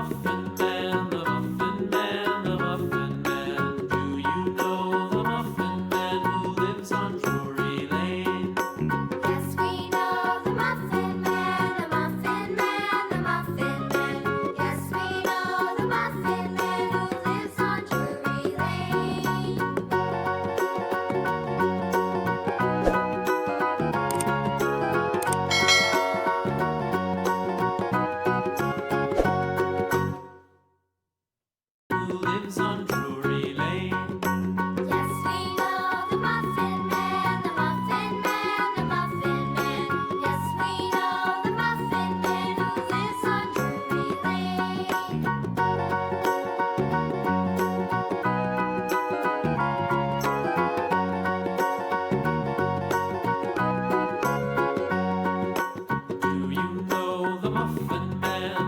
Muffin Man, the Muffin Man, the Muffin Man. Do you know the Muffin Man who lives on Drury Lane? Yes, we know the Muffin Man, the Muffin Man, the Muffin Man. Yes, we know the Muffin Man who lives on Drury Lane. Who lives on Drury Lane? Yes, we know the Muffin Man, the Muffin Man, the Muffin Man. Yes, we know the Muffin Man who lives on Drury Lane. Do you know the Muffin Man,